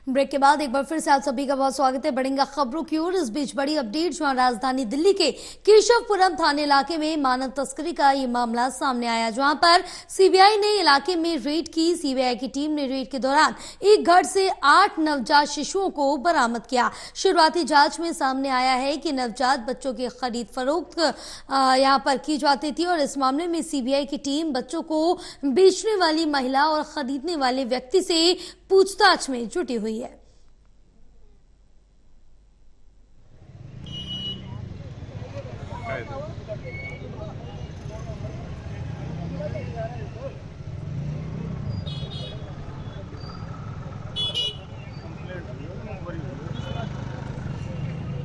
Break के बाद एक बार फिर से आप सभी का बहुत स्वागत है। बढ़ेंगे खबरों की ओर। इस बीच बड़ी अपडेट जहां राजधानी दिल्ली के केशवपुरम थाने इलाके में मानव तस्करी का ये मामला सामने आया, जहां पर सीबीआई ने इलाके में रेड की। सीबीआई की टीम ने रेड के दौरान एक घर से 8 नवजात शिशुओं को बरामद किया। शुरुआती जांच में सामने आया है कि नवजात बच्चों की खरीद फरोख्त यहां पर की जाती थी और इस मामले में सीबीआई की टीम बच्चों को बेचने वाली महिला और खरीदने वाले व्यक्ति से पूछताछ में जुटी हुई है।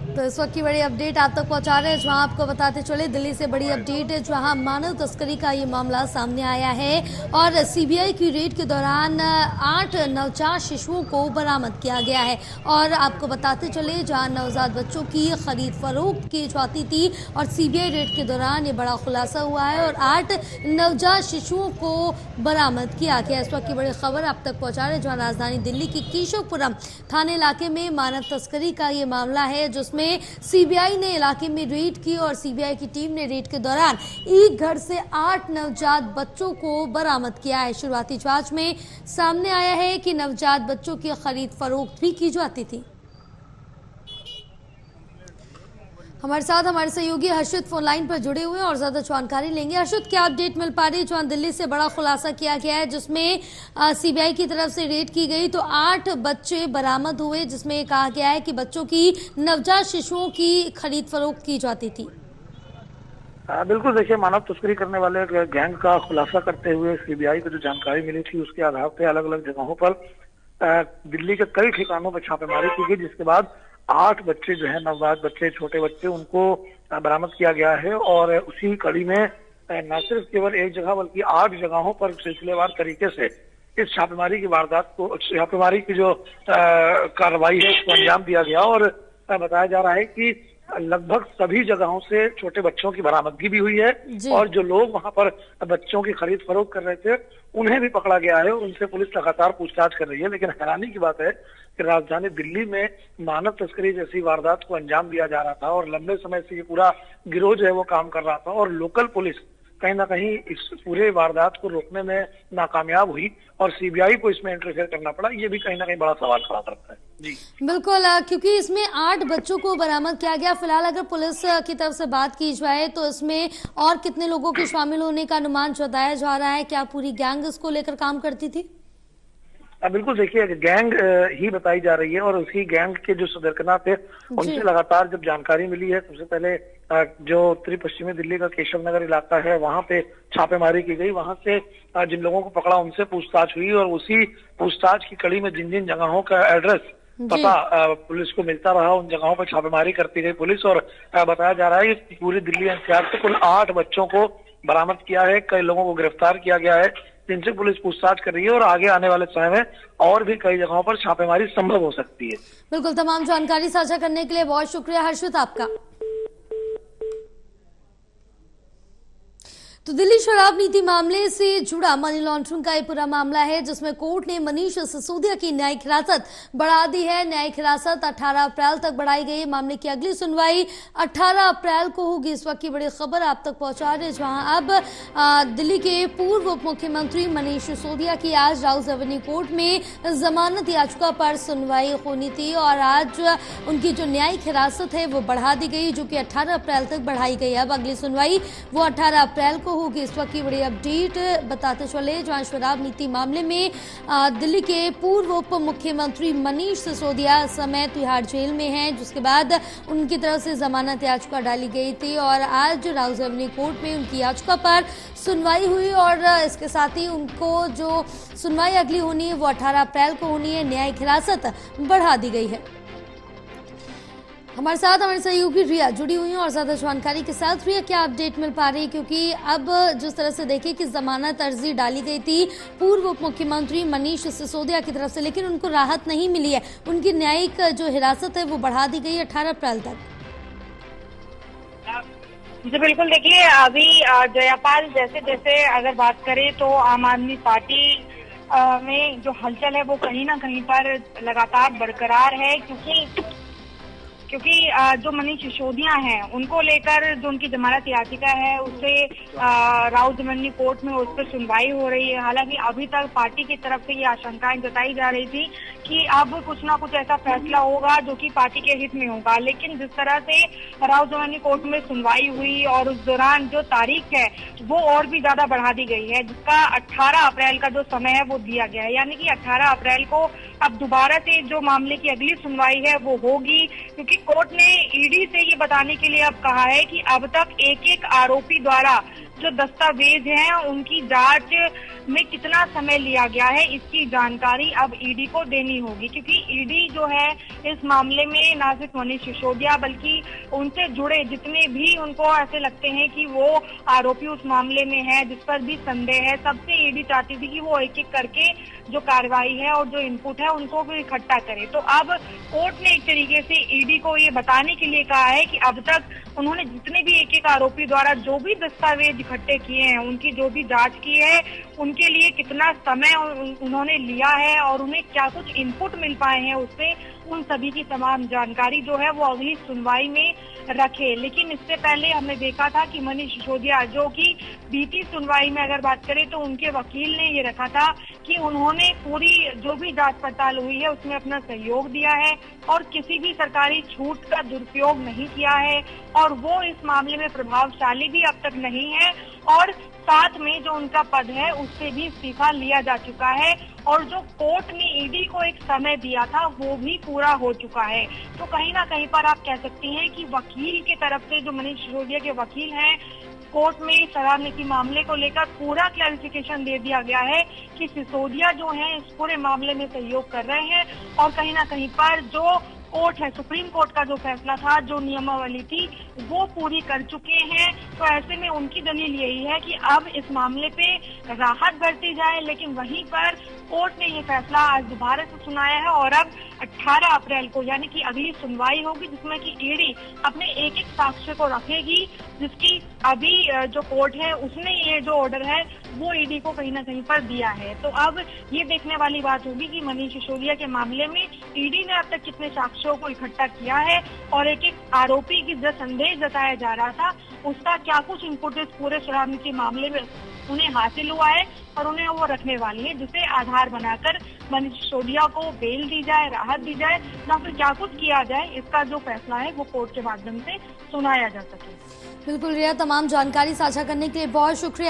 तो इस वक्त की बड़ी अपडेट आप तक पहुंचा रहे हैं, जहां आपको बताते चले दिल्ली से बड़ी अपडेट है, जहां मानव तस्करी का ये मामला सामने आया है और सीबीआई की रेड के दौरान 8 नवजात शिशुओं को बरामद किया गया है। और आपको बताते चले जहां नवजात बच्चों की खरीद फरोख्त की जाती थी और सीबीआई रेड के दौरान ये बड़ा खुलासा हुआ है और 8 नवजात शिशुओं को बरामद किया गया। इस वक्त की बड़ी खबर आप तक पहुंचा रहे हैं, जहां राजधानी दिल्ली के केशवपुरम थाने इलाके में मानव तस्करी का ये मामला है, जिसमें सीबीआई ने इलाके में रेड की और सीबीआई की टीम ने रेड के दौरान एक घर से 8 नवजात बच्चों को बरामद किया है। शुरुआती जांच में सामने आया है कि नवजात बच्चों की खरीद फरोख्त भी की जाती थी। हमारे साथ हमारे सहयोगी हर्षित फोन लाइन पर जुड़े हुए हैं और ज्यादा जानकारी लेंगे। हर्षित, क्या अपडेट मिल पा रही है? जहां दिल्ली से बड़ा खुलासा किया गया है, जिसमें सीबीआई की तरफ से रेड की गई तो 8 बच्चे बरामद हुए, जिसमें कहा गया है कि बच्चों की नवजात शिशुओं की खरीद फरोख्त की जाती थी। बिल्कुल, देखिए, मानव तस्करी करने वाले गैंग का खुलासा करते हुए सीबीआई को जो जानकारी मिली थी उसके आधार पर अलग अलग जगहों पर दिल्ली के कई ठिकानों पर छापेमारी की गई, जिसके बाद 8 बच्चे जो है, नवजात बच्चे, छोटे बच्चे, उनको बरामद किया गया है। और उसी कड़ी में न सिर्फ केवल एक जगह बल्कि 8 जगहों पर सिलसिलेवार तरीके से इस छापेमारी की वारदात को, छापेमारी की जो कार्रवाई है उसको अंजाम दिया गया। और बताया जा रहा है कि लगभग सभी जगहों से छोटे बच्चों की बरामदगी भी हुई है और जो लोग वहां पर बच्चों की खरीद फरोख्त कर रहे थे उन्हें भी पकड़ा गया है और उनसे पुलिस लगातार पूछताछ कर रही है। लेकिन हैरानी की बात है कि राजधानी दिल्ली में मानव तस्करी जैसी वारदात को अंजाम दिया जा रहा था और लंबे समय से ये पूरा गिरोह जो है वो काम कर रहा था और लोकल पुलिस कहीं ना कहीं इस पूरे वारदात को रोकने में नाकामयाब हुई और सीबीआई को इसमें इंटरफेयर करना पड़ा। ये भी कहीं ना कहीं बड़ा सवाल खड़ा करता है। जी बिल्कुल, क्योंकि इसमें 8 बच्चों को बरामद किया गया। फिलहाल अगर पुलिस की तरफ से बात की जाए तो इसमें और कितने लोगों के शामिल होने का अनुमान जताया जा रहा है? क्या पूरी गैंग इसको लेकर काम करती थी? बिल्कुल, देखिए, गैंग ही बताई जा रही है और उसी गैंग के जो सदरकना थे उनसे लगातार जब जानकारी मिली है, सबसे पहले जो उत्तरी पश्चिमी दिल्ली का केशव नगर इलाका है वहां पे छापेमारी की गई। वहां से जिन लोगों को पकड़ा उनसे पूछताछ हुई और उसी पूछताछ की कड़ी में जिन जिन जगहों का एड्रेस पता पुलिस को मिलता रहा उन जगहों पर छापेमारी करती गई पुलिस। और बताया जा रहा है कि पूरी दिल्ली एनसीआर से कुल 8 बच्चों को बरामद किया है, कई लोगों को गिरफ्तार किया गया है, जिनसे पुलिस पूछताछ कर रही है और आगे आने वाले समय में और भी कई जगहों पर छापेमारी संभव हो सकती है। बिल्कुल, तमाम जानकारी साझा करने के लिए बहुत शुक्रिया हर्षित आपका। तो दिल्ली शराब नीति मामले से जुड़ा मनी लॉन्ड्रिंग का ये पूरा मामला है, जिसमें कोर्ट ने मनीष सिसोदिया की न्यायिक हिरासत बढ़ा दी है। न्यायिक हिरासत 18 अप्रैल तक बढ़ाई गई है। मामले की अगली सुनवाई 18 अप्रैल को होगी। इस वक्त की बड़ी खबर आप तक पहुंचा रहे, जहां अब दिल्ली के पूर्व उप मुख्यमंत्री मनीष सिसोदिया की आज राउज एवेन्यू कोर्ट में जमानत याचिका पर सुनवाई होनी थी और आज उनकी जो न्यायिक हिरासत है वो बढ़ा दी गई, जो कि 18 अप्रैल तक बढ़ाई गई। अब अगली सुनवाई वो 18 अप्रैल को होगी। इस वक्त की बड़ी अपडेट बताते चले, जहां शराब नीति मामले में दिल्ली के पूर्व उप मुख्यमंत्री मनीष सिसोदिया समय तिहाड़ जेल में हैं, जिसके बाद उनकी तरफ से जमानत याचिका डाली गई थी और आज राउज एवेन्यू कोर्ट में उनकी याचिका पर सुनवाई हुई और इसके साथ ही उनको जो सुनवाई अगली होनी है वो 18 अप्रैल को होनी है। न्यायिक हिरासत बढ़ा दी गई है। हमारे साथ हमारे सहयोगी रिया जुड़ी हुई हैं और ज्यादा जानकारी के साथ। रिया, क्या अपडेट मिल पा रही है? क्योंकि अब जिस तरह से देखें कि जमानत अर्जी डाली गई थी पूर्व उप मुख्यमंत्री मनीष सिसोदिया की तरफ से, लेकिन उनको राहत नहीं मिली है। उनकी न्यायिक जो हिरासत है वो बढ़ा दी गई 18 अप्रैल तक। जी बिल्कुल, देखिए, अभी जयापाल जैसे अगर बात करें तो आम आदमी पार्टी में जो हलचल है वो कहीं ना कहीं पर लगातार बरकरार है, क्योंकि जो मनीष सिसोदिया हैं उनको लेकर जो उनकी जमानत याचिका है उससे राउ जमनी कोर्ट में उस पर सुनवाई हो रही है। हालांकि अभी तक पार्टी की तरफ से ये आशंकाएं जताई जा रही थी कि अब कुछ ना कुछ ऐसा फैसला होगा जो कि पार्टी के हित में होगा, लेकिन जिस तरह से राउ जमनी कोर्ट में सुनवाई हुई और उस दौरान जो तारीख है वो और भी ज्यादा बढ़ा दी गई है, जिसका 18 अप्रैल का जो समय है वो दिया गया है। यानी कि 18 अप्रैल को अब दोबारा से जो मामले की अगली सुनवाई है वो होगी, क्योंकि कोर्ट ने ईडी से ये बताने के लिए अब कहा है कि अब तक एक एक आरोपी द्वारा जो दस्तावेज हैं उनकी जांच में कितना समय लिया गया है इसकी जानकारी अब ईडी को देनी होगी, क्योंकि ईडी जो है इस मामले में ना सिर्फ मनीष सिसोदिया बल्कि उनसे जुड़े जितने भी उनको ऐसे लगते हैं कि वो आरोपी उस मामले में है, जिस पर भी संदेह है, सबसे ईडी चाहती थी कि वो एक एक करके जो कार्रवाई है और जो इनपुट है उनको भी इकट्ठा करे। तो अब कोर्ट ने एक तरीके से ईडी को ये बताने के लिए कहा है कि अब तक उन्होंने जितने भी एक एक आरोपी द्वारा जो भी दस्तावेज इकट्ठे किए हैं, उनकी जो भी जांच की है, उनके लिए कितना समय उन्होंने लिया है और उन्हें क्या कुछ इनपुट मिल पाए हैं उससे, उन सभी की तमाम जानकारी जो है वो अगली सुनवाई में रखे। लेकिन इससे पहले हमने देखा था कि मनीष सिसोदिया जो कि बीती सुनवाई में अगर बात करें तो उनके वकील ने ये रखा था कि उन्होंने पूरी जो भी जांच पड़ताल हुई है उसमें अपना सहयोग दिया है और किसी भी सरकारी छूट का दुरुपयोग नहीं किया है और वो इस मामले में प्रभावशाली भी अब तक नहीं है और साथ में जो उनका पद है उससे भी इस्तीफा लिया जा चुका है और जो कोर्ट ने ईडी को एक समय दिया था वो भी पूरा हो चुका है। तो कहीं ना कहीं पर आप कह सकती हैं कि वकील के तरफ से जो मनीष सिसोदिया के वकील हैं कोर्ट में शराब नीति मामले को लेकर पूरा क्लैरिफिकेशन दे दिया गया है कि सिसोदिया जो है इस पूरे मामले में सहयोग कर रहे हैं और कहीं ना कहीं पर जो कोर्ट है, सुप्रीम कोर्ट का जो फैसला था, जो नियमावली थी वो पूरी कर चुके हैं। तो ऐसे में उनकी दलील यही है कि अब इस मामले पे राहत बरती जाए, लेकिन वहीं पर कोर्ट ने ये फैसला आज दोबारा से सुनाया है और अब 18 अप्रैल को यानी कि अगली सुनवाई होगी जिसमें कि ईडी अपने एक एक साक्ष्य को रखेगी, जिसकी अभी जो कोर्ट है उसने ये जो ऑर्डर है वो ईडी को कहीं ना कहीं पर दिया है। तो अब ये देखने वाली बात होगी कि मनीष सिसोदिया के मामले में ईडी ने अब तक कितने साक्ष्यों को इकट्ठा किया है और एक एक आरोपी की जो संदेह जताया जा रहा था उसका क्या कुछ इनपुट इस पूरे शराब नीति मामले में उन्हें हासिल हुआ है और उन्हें वो रखने वाली है, जिसे आधार बनाकर मनीष सिसोदिया को बेल दी जाए, राहत दी जाए, ना फिर क्या कुछ किया जाए, इसका जो फैसला है वो कोर्ट के माध्यम से सुनाया जा सके। बिल्कुल रिया, तमाम जानकारी साझा करने के लिए बहुत शुक्रिया।